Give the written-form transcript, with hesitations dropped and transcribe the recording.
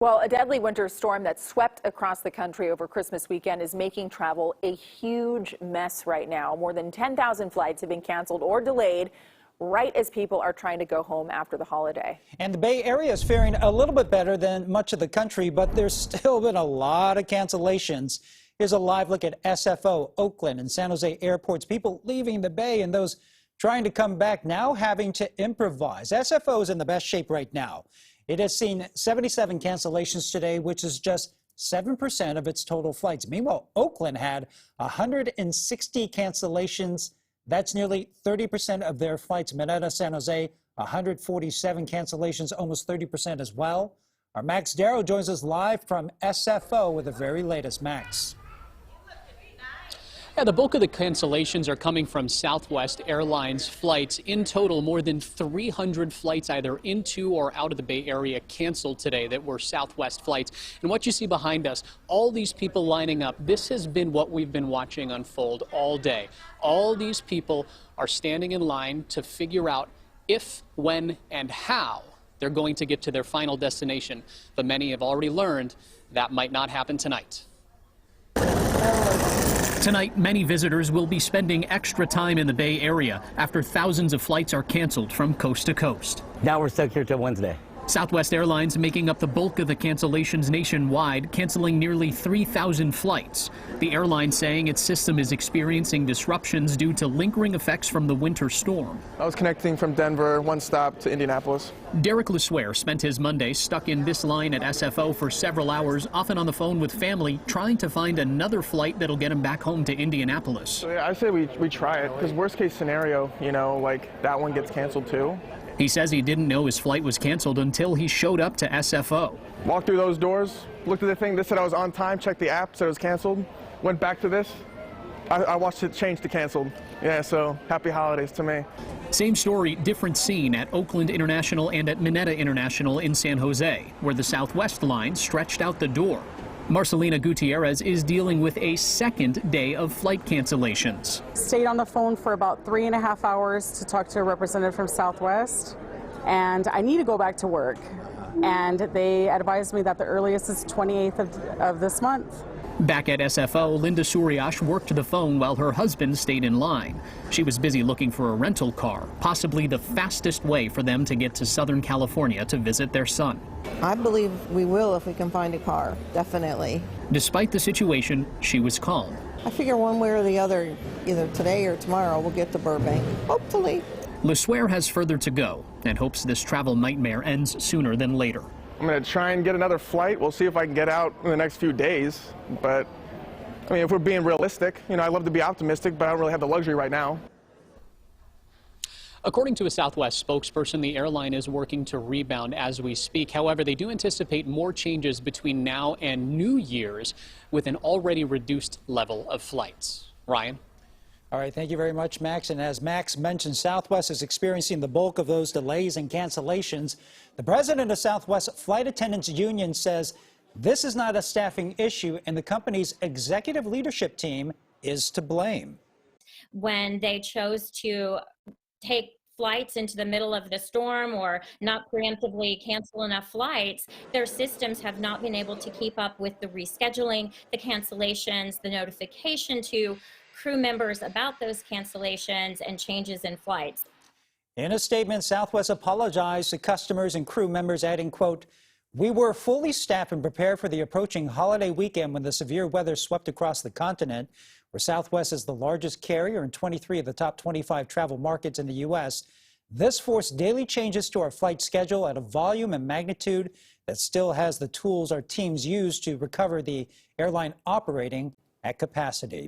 Well, a deadly winter storm that swept across the country over Christmas weekend is making travel a huge mess right now. More than 10,000 flights have been canceled or delayed right as people are trying to go home after the holiday. And the Bay Area is faring a little bit better than much of the country, but there's still been a lot of cancellations. Here's a live look at SFO, Oakland, and San Jose airports. People leaving the Bay and those trying to come back now having to improvise. SFO is in the best shape right now. It has seen 77 cancellations today, which is just 7% of its total flights. Meanwhile, Oakland had 160 cancellations. That's nearly 30% of their flights. Mineta, San Jose, 147 cancellations, almost 30% as well. Our Max Darrow joins us live from SFO with the very latest. Max. Yeah, the bulk of the cancellations are coming from Southwest Airlines flights. In total, more than 300 flights either into or out of the Bay Area canceled today that were Southwest flights. And what you see behind us, all these people lining up, this has been what we've been watching unfold all day. All these people are standing in line to figure out if, when, and how they're going to get to their final destination. But many have already learned that might not happen tonight. Tonight, many visitors will be spending extra time in the Bay Area after thousands of flights are canceled from coast to coast. Now we're stuck here till Wednesday. Southwest Airlines making up the bulk of the cancellations nationwide, canceling nearly 3,000 flights. The airline saying its system is experiencing disruptions due to lingering effects from the winter storm. I was connecting from Denver, one stop to Indianapolis. Derek LeSueur spent his Monday stuck in this line at SFO for several hours, often on the phone with family, trying to find another flight that'll get him back home to Indianapolis. So yeah, I say we try it, because worst case scenario, like that one gets canceled too. He says he didn't know his flight was canceled until he showed up to SFO. Walked through those doors, looked at the thing, this said I was on time, checked the app, said it was canceled, went back to this. I watched it change to canceled. Yeah, so happy holidays to me. Same story, different scene at Oakland International and at Mineta International in San Jose, where the Southwest line stretched out the door. Marcelina Gutierrez is dealing with a second day of flight cancellations. Stayed on the phone for about 3.5 hours to talk to a representative from Southwest, and I need to go back to work. And they advised me that the earliest is 28th of this month. Back at SFO, Linda Suriash worked the phone while her husband stayed in line. She was busy looking for a rental car, possibly the fastest way for them to get to Southern California to visit their son. I believe we will if we can find a car, definitely. Despite the situation, she was calm. I figure one way or the other, either today or tomorrow, we'll get to Burbank, hopefully. LeSueur has further to go and hopes this travel nightmare ends sooner than later. I'm going to try and get another flight. We'll see if I can get out in the next few days. But, I mean, if we're being realistic, I love to be optimistic, but I don't really have the luxury right now. According to a Southwest spokesperson, the airline is working to rebound as we speak. However, they do anticipate more changes between now and New Year's with an already reduced level of flights. Ryan? All right, thank you very much, Max. And as Max mentioned, Southwest is experiencing the bulk of those delays and cancellations. The president of Southwest Flight Attendants Union says this is not a staffing issue, and the company's executive leadership team is to blame. When they chose to take flights into the middle of the storm or not preemptively cancel enough flights, their systems have not been able to keep up with the rescheduling, the cancellations, the notification to crew members about those cancellations and changes in flights. In a statement, Southwest apologized to customers and crew members, adding, quote, "We were fully staffed and prepared for the approaching holiday weekend when the severe weather swept across the continent, where Southwest is the largest carrier in 23 of the top 25 travel markets in the U.S. This forced daily changes to our flight schedule at a volume and magnitude that still has the tools our teams use to recover the airline operating at capacity."